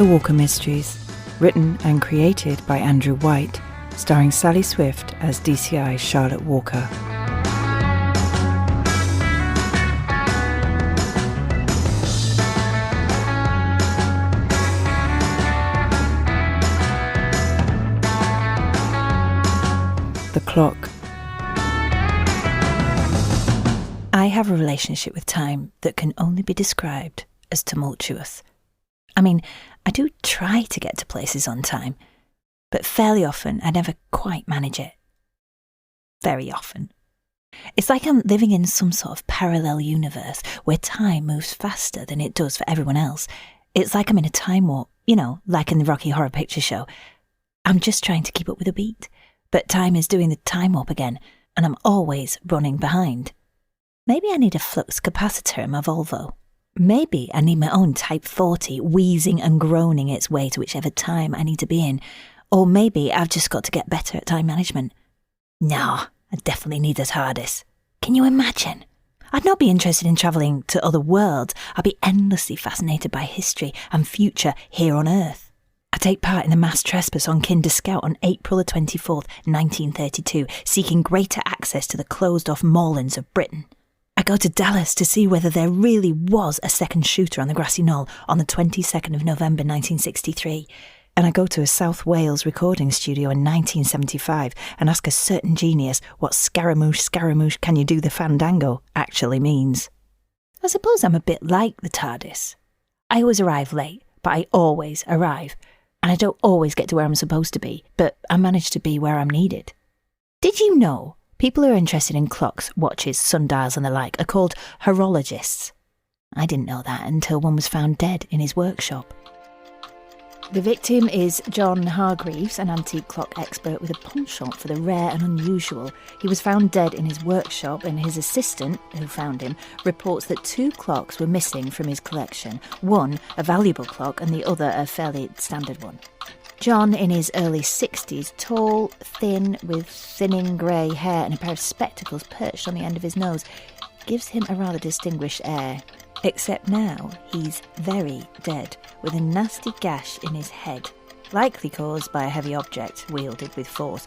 The Walker Mysteries, written and created by Andrew White, starring Sally Swift as DCI Charlotte Walker. The Clock. I have a relationship with time that can only be described as tumultuous. I mean, I do try to get to places on time, but fairly often I never quite manage it. Very often. It's like I'm living in some sort of parallel universe where time moves faster than it does for everyone else. It's like I'm in a time warp, like in the Rocky Horror Picture Show. I'm just trying to keep up with the beat, but time is doing the time warp again, and I'm always running behind. Maybe I need a flux capacitor in my Volvo. Maybe I need my own Type 40 wheezing and groaning its way to whichever time I need to be in. Or maybe I've just got to get better at time management. Nah, I definitely need a TARDIS. Can you imagine? I'd not be interested in travelling to other worlds. I'd be endlessly fascinated by history and future here on Earth. I take part in the mass trespass on Kinder Scout on April the 24th, 1932, seeking greater access to the closed-off moorlands of Britain. I go to Dallas to see whether there really was a second shooter on the grassy knoll on the 22nd of November 1963. And I go to a South Wales recording studio in 1975 and ask a certain genius what Scaramouche can you do the fandango actually means. I suppose I'm a bit like the TARDIS. I always arrive late, but I always arrive. And I don't always get to where I'm supposed to be, but I manage to be where I'm needed. Did you know people who are interested in clocks, watches, sundials and the like are called horologists? I didn't know that until one was found dead in his workshop. The victim is John Hargreaves, an antique clock expert with a penchant for the rare and unusual. He was found dead in his workshop, and his assistant, who found him, reports that 2 clocks were missing from his collection. One, a valuable clock, and the other, a fairly standard one. John, in his early 60s, tall, thin, with thinning grey hair and a pair of spectacles perched on the end of his nose, gives him a rather distinguished air. Except now he's very dead, with a nasty gash in his head, likely caused by a heavy object wielded with force.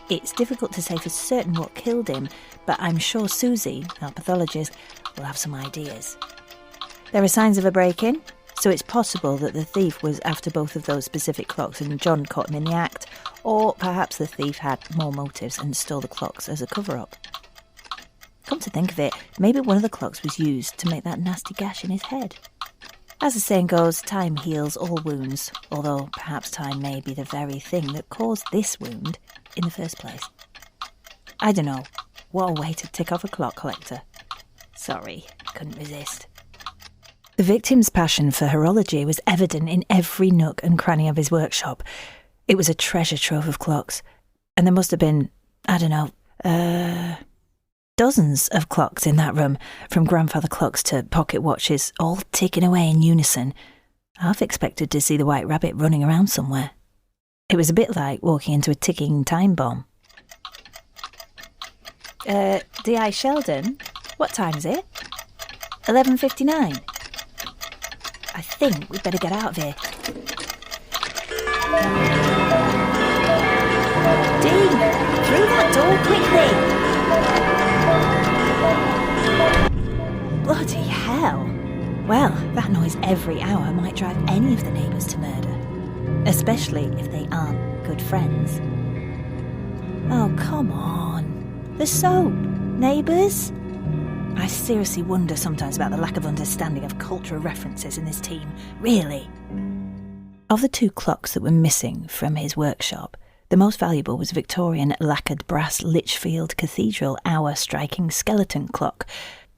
It's difficult to say for certain what killed him, but I'm sure Susie, our pathologist, will have some ideas. There are signs of a break-in, so it's possible that the thief was after both of those specific clocks and John caught him in the act, or perhaps the thief had more motives and stole the clocks as a cover-up. Come to think of it, maybe one of the clocks was used to make that nasty gash in his head. As the saying goes, time heals all wounds, although perhaps time may be the very thing that caused this wound in the first place. I don't know. What a way to tick off a clock collector. Sorry, couldn't resist. The victim's passion for horology was evident in every nook and cranny of his workshop. It was a treasure trove of clocks, and there must have been, dozens of clocks in that room, from grandfather clocks to pocket watches, all ticking away in unison. Half expected to see the White Rabbit running around somewhere. It was a bit like walking into a ticking time bomb. D.I. Sheldon, what time is it? 11:59. I think we'd better get out of here. Dean, through that door quickly! Bloody hell. Well, that noise every hour might drive any of the neighbours to murder. Especially if they aren't good friends. Oh, come on. The soap. Neighbours? I seriously wonder sometimes about the lack of understanding of cultural references in this team. Really. Of the 2 clocks that were missing from his workshop, the most valuable was Victorian lacquered brass Lichfield Cathedral hour-striking skeleton clock,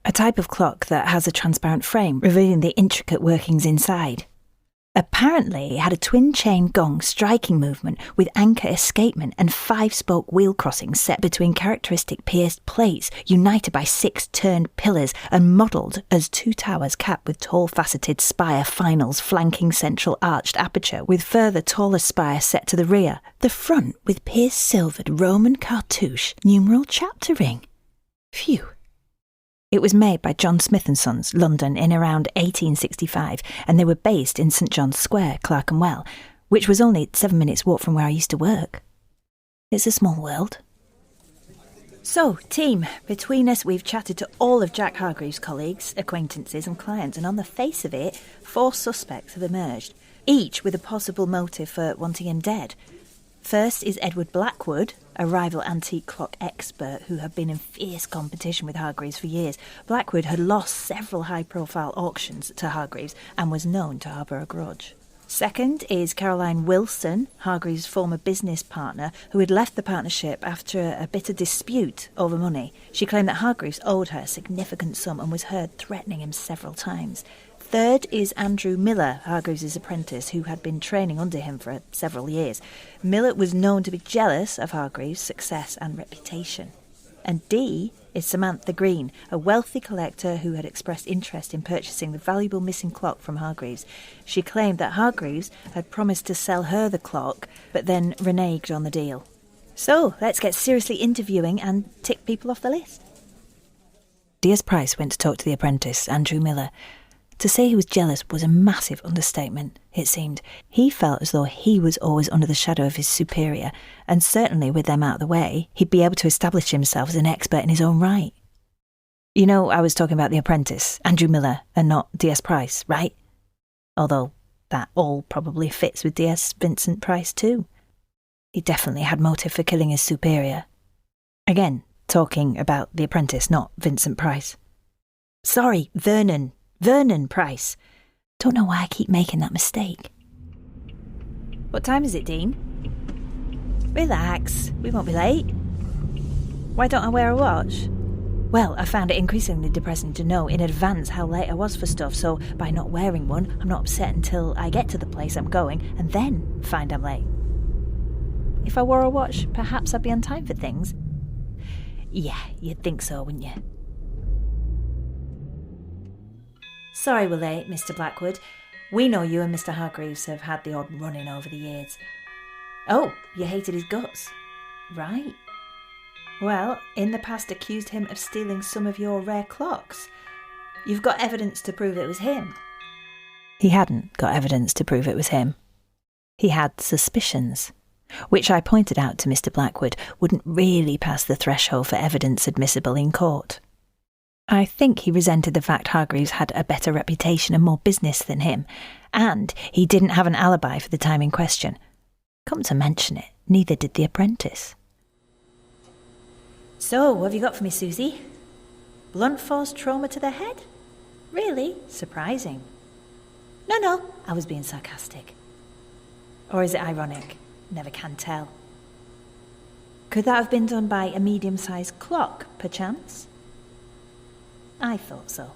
a type of clock that has a transparent frame, revealing the intricate workings inside. Apparently, it had a twin-chain gong striking movement with anchor escapement and 5-spoke wheel crossings set between characteristic pierced plates, united by 6 turned pillars and modelled as 2 towers capped with tall faceted spire finals flanking central arched aperture, with further taller spire set to the rear, the front with pierced silvered Roman cartouche numeral chapter ring. Phew. It was made by John Smith and Sons, London, in around 1865, and they were based in St John's Square, Clerkenwell, which was only 7 minutes' walk from where I used to work. It's a small world. So, team, between us we've chatted to all of Jack Hargreaves' colleagues, acquaintances and clients, and on the face of it, 4 suspects have emerged, each with a possible motive for wanting him dead. First is Edward Blackwood, a rival antique clock expert who had been in fierce competition with Hargreaves for years. Blackwood had lost several high-profile auctions to Hargreaves and was known to harbour a grudge. Second is Caroline Wilson, Hargreaves' former business partner, who had left the partnership after a bitter dispute over money. She claimed that Hargreaves owed her a significant sum and was heard threatening him several times. Third is Andrew Miller, Hargreaves' apprentice, who had been training under him for several years. Miller was known to be jealous of Hargreaves' success and reputation. And D is Samantha Green, a wealthy collector who had expressed interest in purchasing the valuable missing clock from Hargreaves. She claimed that Hargreaves had promised to sell her the clock, but then reneged on the deal. So, let's get seriously interviewing and tick people off the list. D.S. Price went to talk to the apprentice, Andrew Miller. To say he was jealous was a massive understatement, it seemed. He felt as though he was always under the shadow of his superior, and certainly with them out of the way, he'd be able to establish himself as an expert in his own right. You know, I was talking about the apprentice, Andrew Miller, and not D.S. Price, right? Although that all probably fits with D.S. Vincent Price too. He definitely had motive for killing his superior. Again, talking about the apprentice, not Vincent Price. Sorry, Vernon Price. Don't know why I keep making that mistake. What time is it, Dean? Relax, we won't be late. Why don't I wear a watch? Well, I found it increasingly depressing to know in advance how late I was for stuff, so by not wearing one, I'm not upset until I get to the place I'm going and then find I'm late. If I wore a watch, perhaps I'd be on time for things. Yeah, you'd think so, wouldn't you? Sorry we're late, Mr. Blackwood. We know you and Mr. Hargreaves have had the odd run-in over the years. Oh, you hated his guts. Right. Well, in the past accused him of stealing some of your rare clocks. You've got evidence to prove it was him. He hadn't got evidence to prove it was him. He had suspicions, which I pointed out to Mr. Blackwood wouldn't really pass the threshold for evidence admissible in court. I think he resented the fact Hargreaves had a better reputation and more business than him, and he didn't have an alibi for the time in question. Come to mention it, neither did the apprentice. So, what have you got for me, Susie? Blunt force trauma to the head? Really? Surprising. No, I was being sarcastic. Or is it ironic? Never can tell. Could that have been done by a medium-sized clock, perchance? I thought so.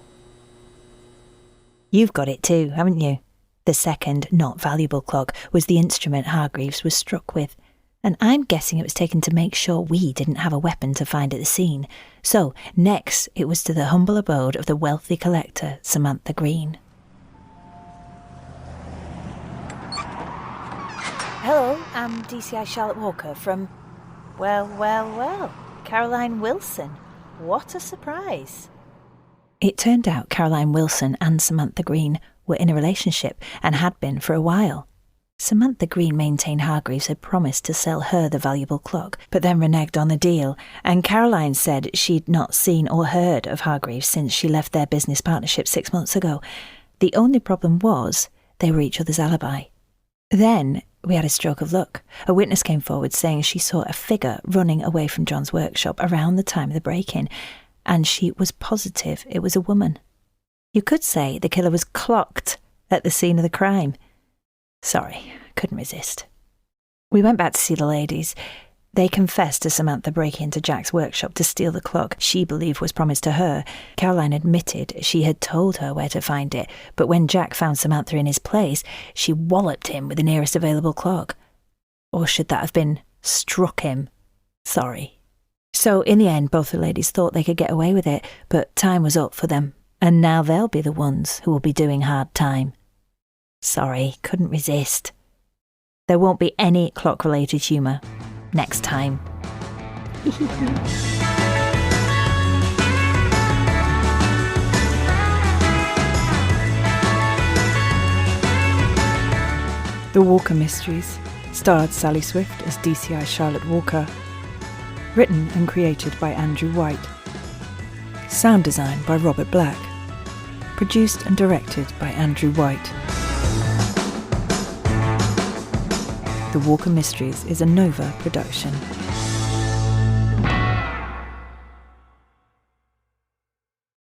You've got it too, haven't you? The second, not valuable clock was the instrument Hargreaves was struck with, and I'm guessing it was taken to make sure we didn't have a weapon to find at the scene. So, next, it was to the humble abode of the wealthy collector, Samantha Green. Hello, I'm DCI Charlotte Walker from, well, Caroline Wilson. What a surprise. It turned out Caroline Wilson and Samantha Green were in a relationship and had been for a while. Samantha Green maintained Hargreaves had promised to sell her the valuable clock, but then reneged on the deal, and Caroline said she'd not seen or heard of Hargreaves since she left their business partnership 6 months ago. The only problem was they were each other's alibi. Then we had a stroke of luck. A witness came forward saying she saw a figure running away from John's workshop around the time of the break-in, and she was positive it was a woman. You could say the killer was clocked at the scene of the crime. Sorry, couldn't resist. We went back to see the ladies. They confessed to Samantha breaking into Jack's workshop to steal the clock she believed was promised to her. Caroline admitted she had told her where to find it, but when Jack found Samantha in his place, she walloped him with the nearest available clock. Or should that have been struck him? Sorry. So in the end, both the ladies thought they could get away with it, but time was up for them, and now they'll be the ones who will be doing hard time. Sorry, couldn't resist. There won't be any clock-related humour next time. The Walker Mysteries starred Sally Swift as DCI Charlotte Walker. Written and created by Andrew White. Sound design by Robert Black. Produced and directed by Andrew White. The Walker Mysteries is a Nova production.